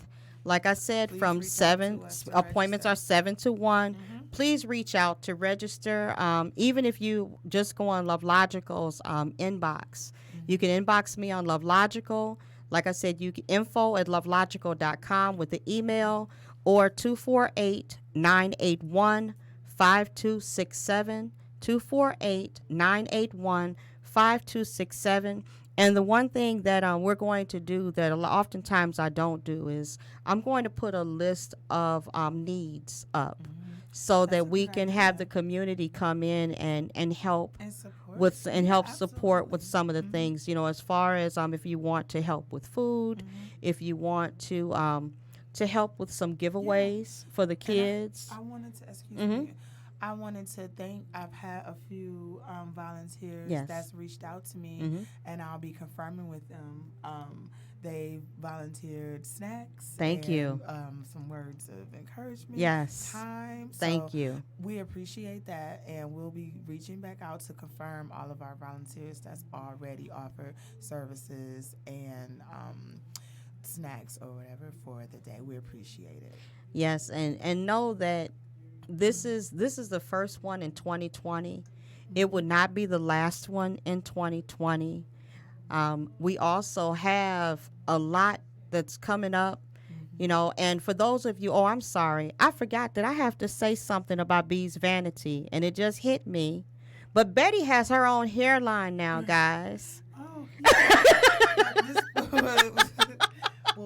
A: Like I said,
D: Please
A: from
D: reach out
A: 7,
D: to us to
A: appointments
D: register.
A: are 7 to 1. Please reach out to register. Even if you just go on LoveLogical's inbox, you can inbox me on LoveLogical. Like I said, you can info@lovelogical.com with the email, or 248-981-5267, 248-981-5267. And the one thing that we're going to do that oftentimes I don't do is I'm going to put a list of needs up so that we can have the community come in and help
D: And support.
A: with and help
D: Yeah,
A: support with
D: absolutely.
A: some of the things, you know, as far as if you want to help with food, if you want to help with some giveaways for the kids.
D: I wanted to, excuse me, I wanted to thank, I've had a few volunteers
A: Yes.
D: that's reached out to me, and I'll be confirming with them. They volunteered snacks.
A: Thank you.
D: Some words of encouragement.
A: Yes.
D: Time.
A: Thank
D: So
A: you.
D: we appreciate that, and we'll be reaching back out to confirm all of our volunteers that's already offered services and snacks or whatever for the day. We appreciate it.
A: Yes, and know that this is the first one in 2020. It would not be the last one in 2020. We also have a lot that's coming up, you know. And for those of you, I'm sorry, I forgot that I have to say something about Bee's Vanity, and it just hit me. But Betty has her own hairline now, guys.
D: Oh, well,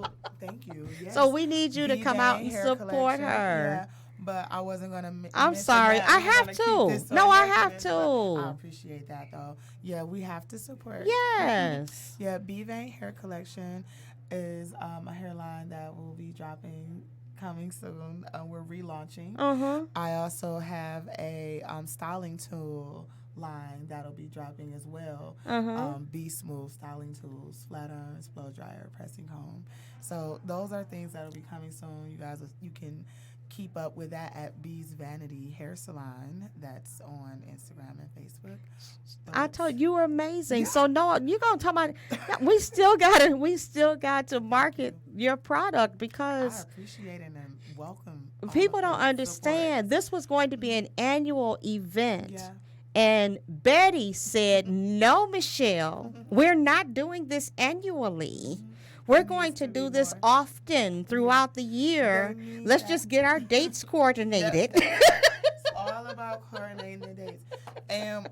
D: you. Yes.
A: So we need you to come out and
D: Hair
A: support
D: collection,
A: her.
D: Yeah, but I wasn't gonna.
A: I'm
D: mention
A: sorry.
D: that.
A: I
D: We were
A: have
D: gonna keep
A: to.
D: this
A: No,
D: on
A: I
D: hair
A: have
D: collection, but I
A: to.
D: appreciate that though. Yeah, we have to support.
A: Yes.
D: Yeah, B Vein Hair Collection is a hairline that will be dropping coming soon. We're relaunching.
A: Uh-huh.
D: I also have a styling tool line that'll be dropping as well.
A: Uh-huh.
D: Be Smooth styling tools, flat irons, blow dryer, pressing comb. So those are things that'll be coming soon. You guys, you can keep up with that at Bee's Vanity Hair Salon. That's on Instagram and Facebook.
A: I
D: But
A: told you were amazing.
D: Yeah.
A: So no, you're gonna talk about we still got to market your product
D: I
A: because
D: appreciate it and welcome. all
A: people
D: of
A: don't
D: the
A: understand. This was going to be an annual event.
D: support. Yeah.
A: And Betty said, "No, Michelle, we're not doing this annually. We're
D: It
A: going
D: needs
A: to
D: to
A: do
D: be
A: this
D: more.
A: often throughout the year.
D: They need
A: Let's
D: that.
A: just get our dates coordinated."
D: It's all about coordinating the dates. And,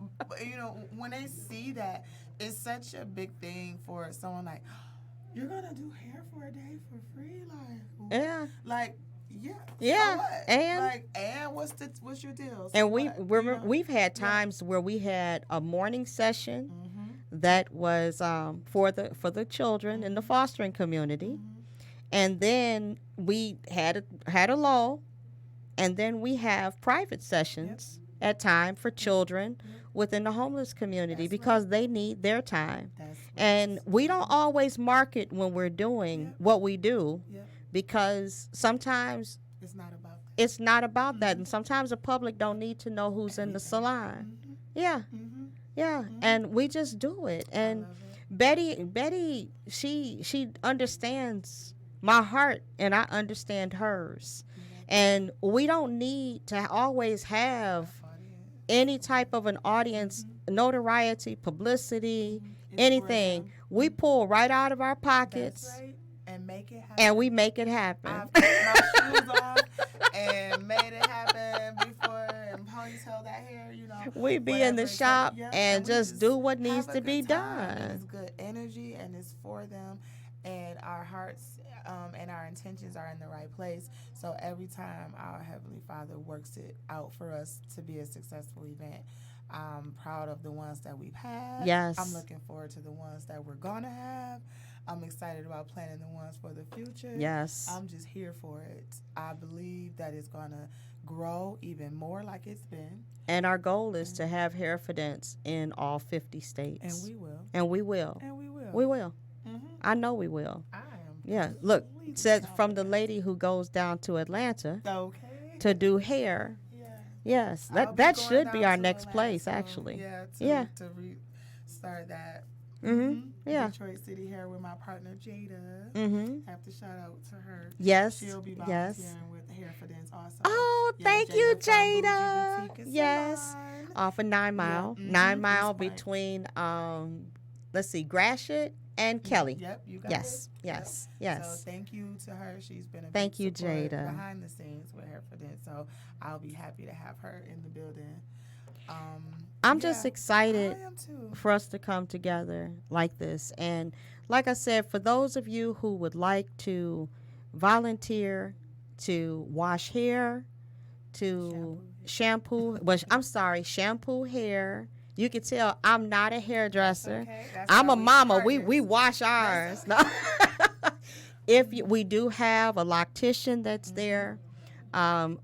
D: when they see that, it's such a big thing for someone like, you're going to do hair for a day for free?
A: Yeah.
D: Yeah.
A: Yeah,
D: So what?
A: and-
D: and what's your deal? So
A: And we
D: what?
A: remember we've had times where we had a morning session that was for the children in the fostering community, and then we had a lull, and then we have private sessions at time for children within the homeless community
D: That's
A: because they need their time,
D: That's
A: and we don't always market when we're doing what we do
D: Yep.
A: because sometimes
D: It's not about that.
A: it's not about that, and sometimes the public don't need to know who's in the salon. Yeah, yeah, and we just do it. And
D: love it.
A: Betty, she understands my heart, and I understand hers, and we don't need to always have any type of an audience, notoriety, publicity,
D: It's
A: anything.
D: for them.
A: We pull right out of our pockets,
D: That's right. And make it happen.
A: and we make it happen.
D: I've put my shoes on and made it happen before and ponytail that hair,
A: We be in
D: whatever
A: the
D: it takes.
A: shop
D: Yeah,
A: and
D: we
A: just do what
D: have
A: needs
D: a
A: to be
D: good time, and
A: done.
D: it's good energy and it's for them, and our hearts and our intentions are in the right place. So every time our Heavenly Father works it out for us to be a successful event, I'm proud of the ones that we've had.
A: Yes.
D: I'm looking forward to the ones that we're gonna have. I'm excited about planning the ones for the future.
A: Yes.
D: I'm just here for it. I believe that it's gonna grow even more like it's been,
A: And our goal is to have hair evidence in all 50 states.
D: and we will.
A: And we will.
D: And we will.
A: We will.
D: Mm-hmm.
A: I know we will.
D: I am.
A: Yeah. Look,
D: completely
A: said from the
D: confident.
A: lady who goes down to Atlanta
D: Okay.
A: to do hair.
D: Yeah.
A: Yes.
D: I'll
A: That
D: be
A: that
D: going
A: should be
D: down
A: our
D: to
A: next
D: Atlanta
A: place,
D: soon.
A: actually.
D: Yeah.
A: Yeah.
D: To restart that.
A: Mhm. Yeah.
D: Detroit City Hair with my partner Jada.
A: Mhm.
D: Have to shout out to her.
A: Yes.
D: She'll be
A: Yes.
D: volunteering with Hair for Dance also.
A: Oh,
D: Yeah,
A: thank you,
D: Jada from Bougie
A: Jada.
D: Boutique and
A: Yes.
D: Salon.
A: Off of 9 Mile.
D: Mhm.
A: 9 Mile
D: Inspired.
A: between let's see, Gratiot and Kelly.
D: Yep, you got
A: Yes.
D: it.
A: Yes.
D: Yep.
A: Yes.
D: So thank you to her. She's been a
A: Thank
D: big
A: you,
D: support
A: Jada.
D: behind the scenes with her for this. So I'll be happy to have her in the building.
A: I'm just excited
D: I am too.
A: for us to come together like this. And like I said, for those of you who would like to volunteer to wash hair, to shampoo hair. You can tell I'm not a hairdresser.
D: Okay, that's
A: I'm
D: why
A: a
D: we
A: mama. We
D: partners.
A: wash ours. No. We do have a loctician that's there. I'm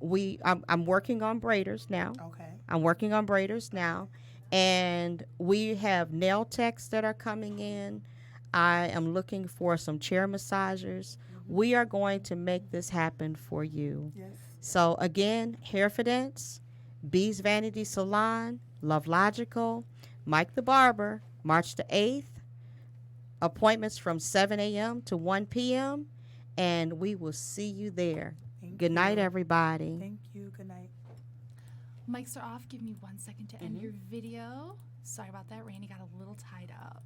A: working on braiders now.
D: Okay.
A: I'm working on braiders now, and we have nail techs that are coming in. I am looking for some chair massagers. We are going to make this happen for you.
D: Yes.
A: So again, Hair Fidence, Bee's Vanity Salon, LoveLogical, Mike the Barber, March the 8th. Appointments from 7 a.m. to 1 p.m. And we will see you there. Good night, everybody.
D: Thank you. Good night.
E: Mics are off. Give me 1 second to end your video. Sorry about that. Randy got a little tied up.